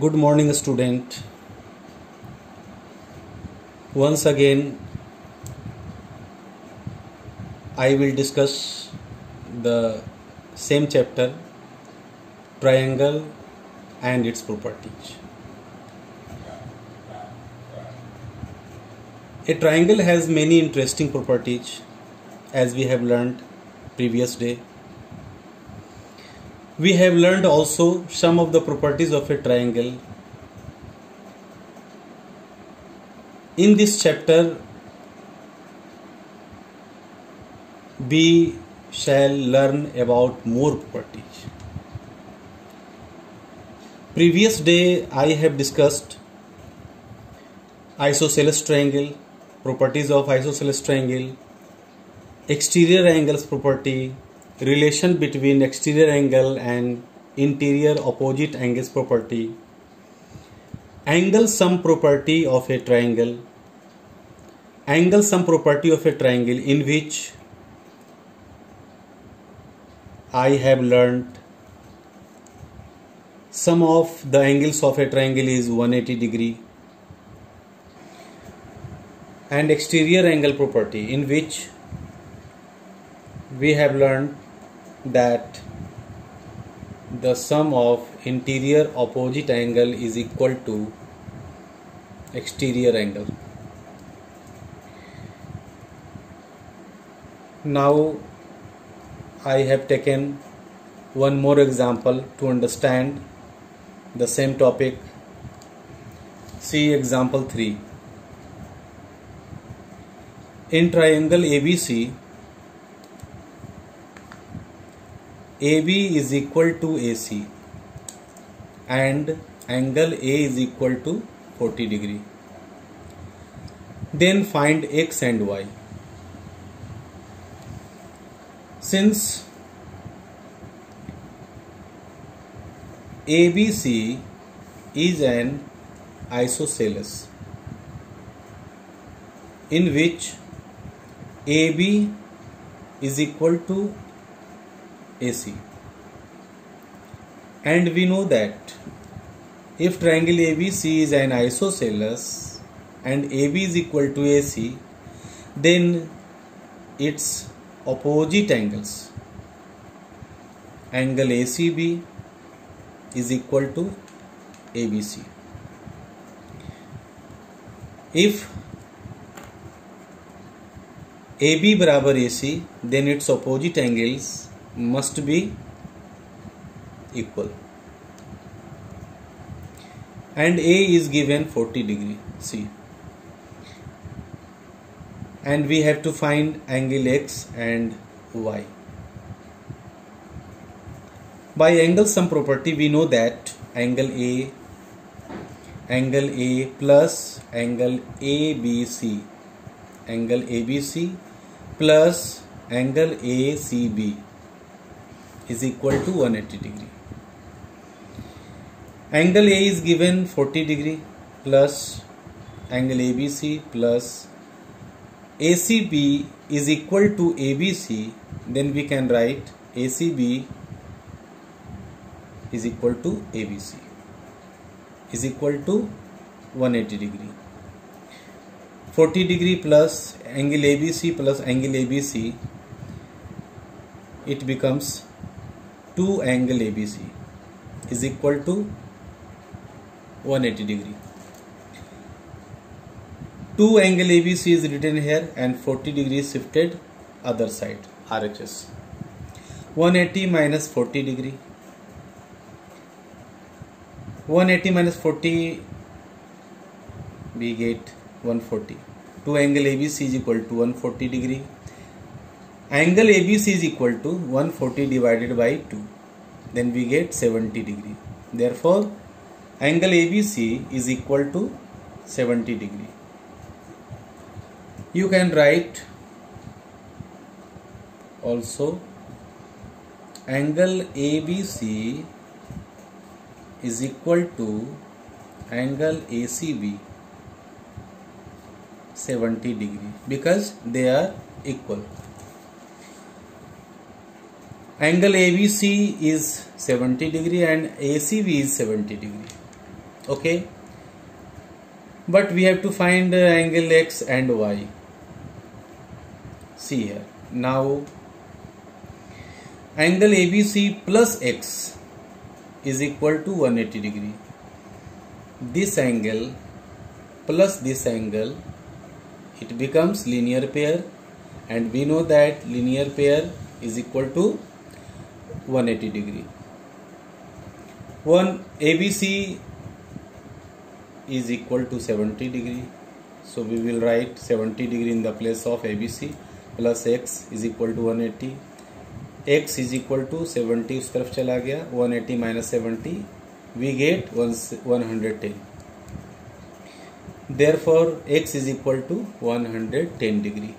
Good morning, student. Once again, I will discuss the same chapter, triangle and its properties. A triangle has many interesting properties, as we have learned previous day. We have learned also some of the properties of a triangle. In this chapter, we shall learn about more properties. Previous day I have discussed isosceles triangle, properties of isosceles triangle, exterior angles property, relation between exterior angle and interior opposite angles property, angle sum property of a triangle, angle sum property of a triangle, in which I have learned sum of the angles of a triangle is 180 degree, and exterior angle property, in which we have learned that the sum of interior opposite angle is equal to exterior angle. Now I have taken one more example to understand the same topic. See example 3. In triangle ABC, AB is equal to AC and angle A is equal to 40 degree. Then find X and Y. Since ABC is an isosceles in which AB is equal to AC, and we know that if triangle ABC is an isosceles and AB is equal to AC, then its opposite angles, angle ACB is equal to ABC. If AB बराबर AC, then its opposite angles must be equal, and A is given 40 degree. See, and we have to find angle X and Y. By angle sum property, we know that angle A plus angle ABC, angle ABC plus angle ACB is equal to 180 degree. Angle A is given 40 degree plus angle ABC plus ACB is equal to ABC. Then we can write ACB is equal to ABC is equal to 180 degree. 40 degree plus angle ABC plus angle ABC, it becomes 2 angle ABC is equal to 180 degree. 2 angle ABC is written here and 40 degrees shifted other side, RHS. 180 minus 40 degree. 180 minus 40, we get 140. 2 angle ABC is equal to 140 degree. Angle ABC is equal to 140 divided by 2. Then we get 70 degree. Therefore, angle ABC is equal to 70 degree. You can write also angle ABC is equal to angle ACB 70 degree, because they are equal. Angle ABC is 70 degree and ACB is 70 degree. Okay, but we have to find angle X and Y. See here, now angle ABC plus X is equal to 180 degree. This angle plus this angle, it becomes linear pair, and we know that linear pair is equal to 180 degree. One ABC is equal to 70 degree, so we will write 70 degree in the place of ABC, plus X is equal to 180. X is equal to 70 उस तरफ चला गया, 180 minus 70, we get 110. Therefore X is equal to 110 degree.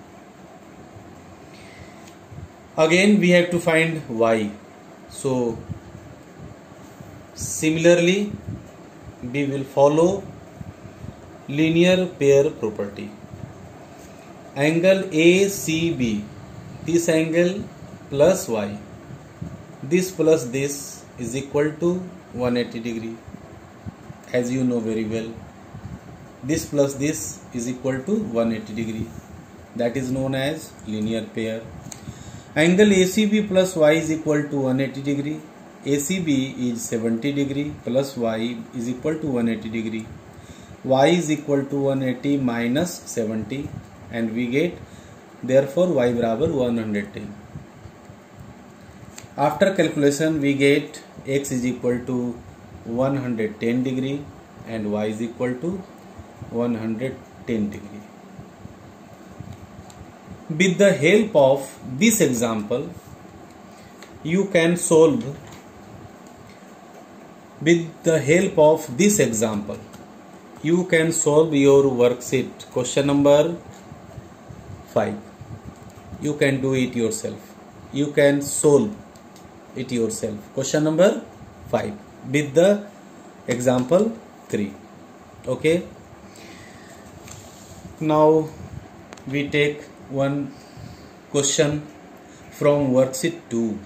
Again we have to find Y. So similarly we will follow linear pair property. Angle ACB, this angle plus Y, this plus this is equal to 180 degree, as you know very well. This plus this is equal to 180 degree, that is known as linear pair. Angle ACB plus Y is equal to 180 degree. ACB is 70 degree plus Y is equal to 180 degree. Y is equal to 180 minus 70, and we get therefore Y बराबर 110. After calculation we get X is equal to 110 degree and Y is equal to 110 degree. With the help of this example, you can solve. With the help of this example, you can solve your worksheet question number 5. You can do it yourself. You can solve it yourself. Question number 5 with the example 3. Okay. Now we take one question from worksheet 2.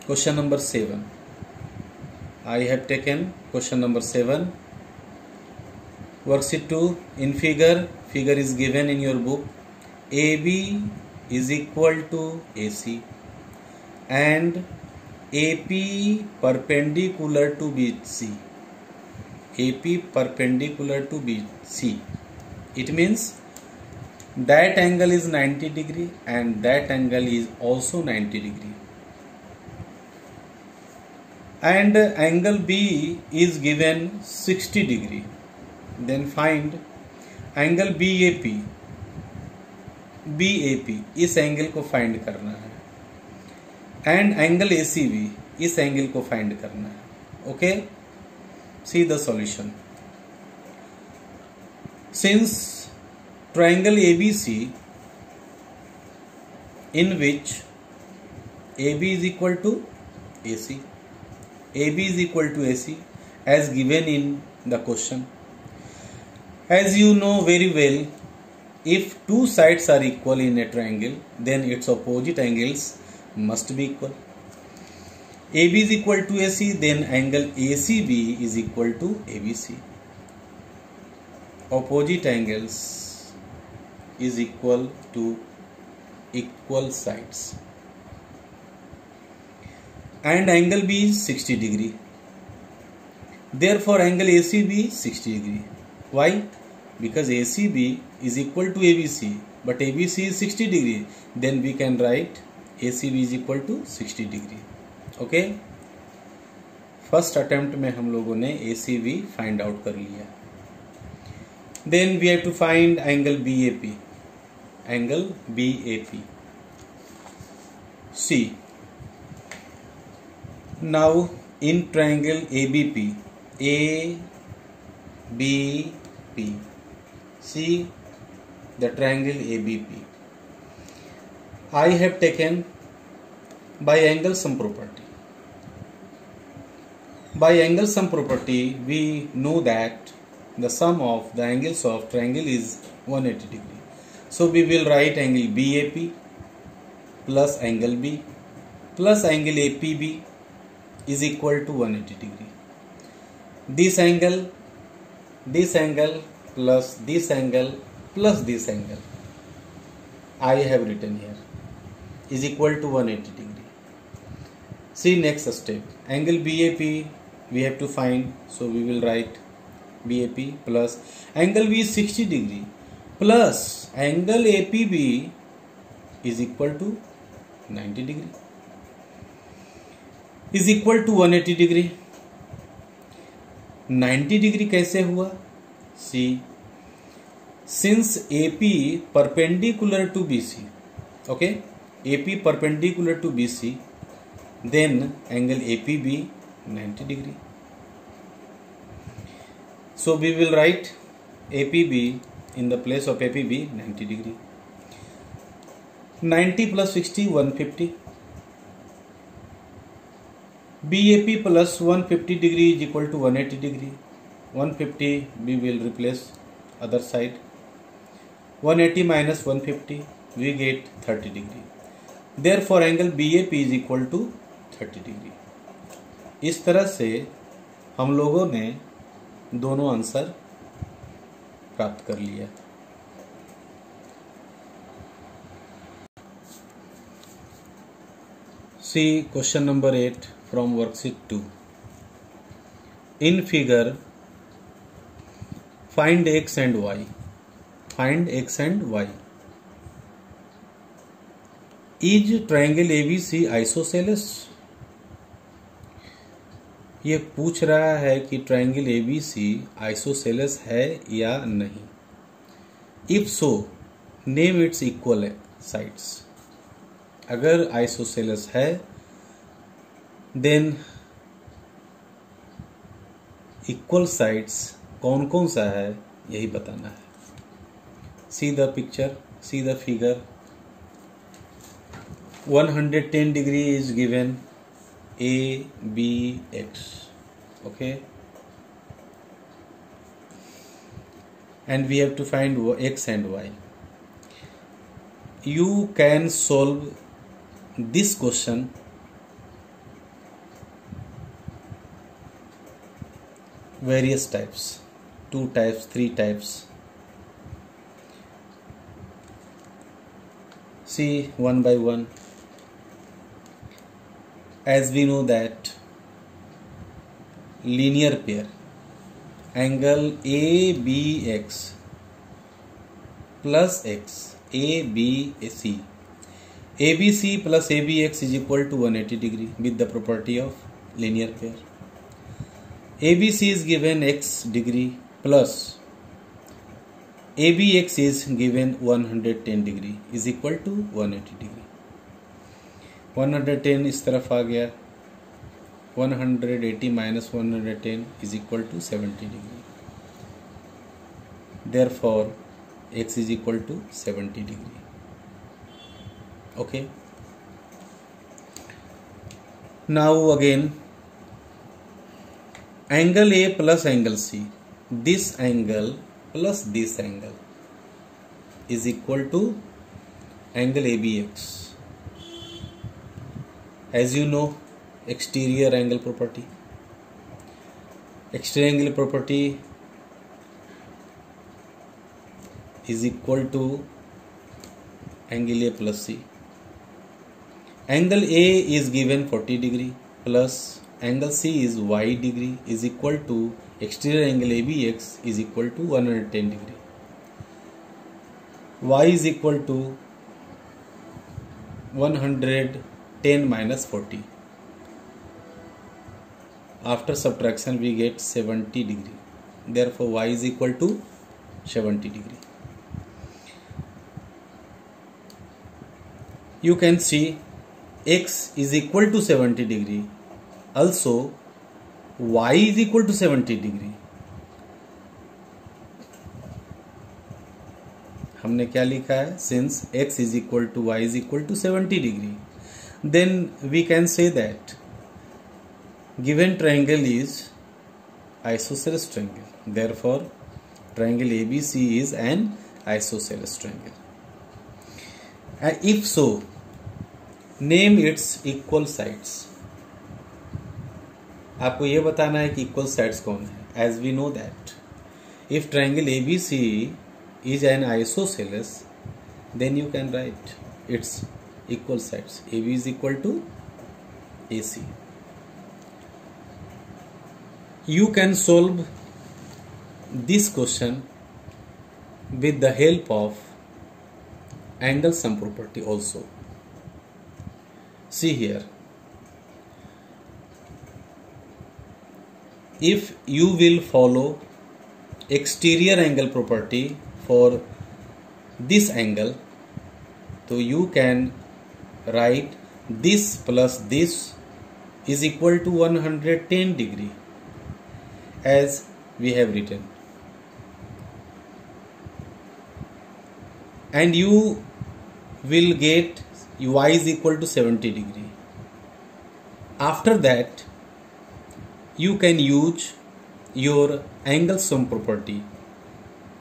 Question number 7. I have taken question number 7. Worksheet 2, in figure is given in your book. AB is equal to AC and AP perpendicular to BC. AP perpendicular to BC. It means that angle is 90 degree and that angle is also 90 degree. And angle B is given 60 degree. Then find angle BAP. BAP इस angle को find करना है, and angle ACB इस angle को find करना है. Okay, see the solution. Since triangle ABC, in which AB is equal to AC, AB is equal to AC as given in the question. As you know very well, if two sides are equal in a triangle, then its opposite angles must be equal. AB is equal to AC, then angle ACB is equal to ABC. Opposite angles is equal to equal sides. And angle B is 60 degree. Therefore angle ACB is 60 degree. Why? Because ACB is equal to ABC, but ABC is 60 degree. Then we can write ACB is equal to 60 degree. Okay. First attempt में हम लोगों ने ACB find out कर लिया. Then we have to find angle BAP. Angle BAP. See. Now in triangle ABP, ABP. See the triangle ABP. I have taken by angle sum property. By angle sum property, we know that the sum of the angles of triangle is 180 degree. So we will write angle BAP plus angle B plus angle APB is equal to 180 degree. this angle plus this angle plus this angle I have written here is equal to 180 degree. See next step, angle BAP we have to find, so we will write BAP plus angle B is 60 degree plus angle APB is equal to 90 degree is equal to 180 degree. 90 degree कैसे हुआ? सी, since AP perpendicular to BC, okay, AP perpendicular to BC, then angle APB 90 degree. So we will write APB in the place of APB 90 degree. 90 plus 60 150. BAP plus 150 degree is equal to 180 degree. 150 we will replace other side. 180 minus 150 we get 30 degree. Therefore angle BAP is equal to 30 degree. इस तरह से हम लोगों ने दोनों answer प्राप्त कर लिया. See question number 8 from worksheet 2. In figure, find x and y. Find x and y. Is triangle ABC isosceles? ये पूछ रहा है कि ट्रायंगल ABC आइसोसेलेस है या नहीं. If so name it's equal sides. अगर आइसोसेलेस है देन इक्वल साइड्स कौन कौन सा है यही बताना है. See the picture, see the figure. 110 degree is given ABX, okay, and we have to find x and y. You can solve this question various types, 2 types, 3 types. See one by one. As we know that linear pair angle ABX plus x ABC ABC plus ABX is equal to 180 degree with the property of linear pair. ABC is given x degree plus ABX is given 110 degree is equal to 180 degree. 110 इस तरफ आ गया. 180 minus 110 is equal to 70 degree. Therefore x is equal to 70 degree. Okay. Now again angle A plus angle C. This angle plus this angle is equal to angle ABX. As you know, exterior angle property. Exterior angle property is equal to angle A plus C. Angle A is given 40 degree plus angle C is y degree is equal to exterior angle ABX is equal to 110 degree. Y is equal to 110 minus 40. After subtraction we get 70 degree. Therefore y is equal to 70 degree. You can see x is equal to 70 degree. Also y is equal to 70 degree. हमने क्या लिखा है? Since x is equal to y is equal to 70 degree, then we can say that given triangle is isosceles triangle. Therefore triangle ABC is an isosceles triangle. And if so, name its equal sides. आपको ये बताना है कि equal sides कौन है। As we know that if triangle ABC is an isosceles, then you can write its equal sides. AB is equal to AC. You can solve this question with the help of angle sum property also. See here, if you will follow exterior angle property for this angle, so you can write this plus this is equal to 110 degree as we have written, and you will get y is equal to 70 degree. After that you can use your angle sum property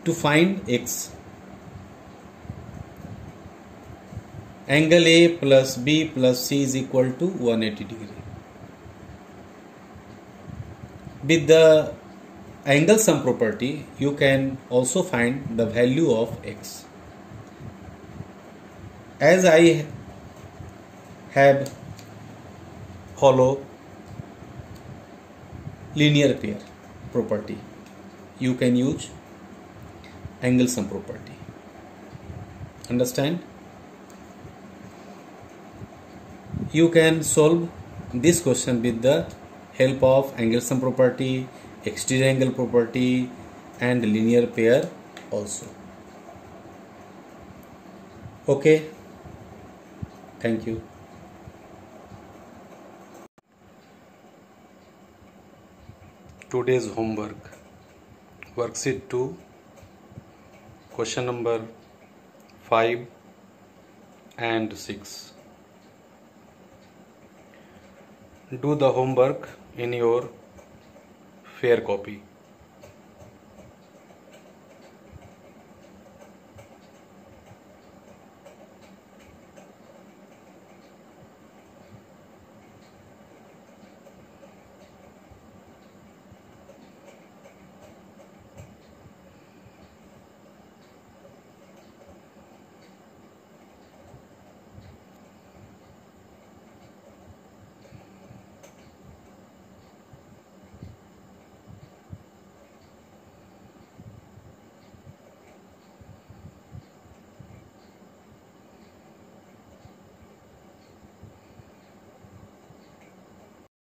to find x. Angle A plus B plus C is equal to 180 degree. With the angle sum property, you can also find the value of x. As I have follow linear pair property, you can use angle sum property. Understand? You can solve this question with the help of angle sum property, exterior angle property and linear pair also. Okay, thank you. Today's homework, worksheet 2, question number 5 and 6. Do the homework in your fair copy.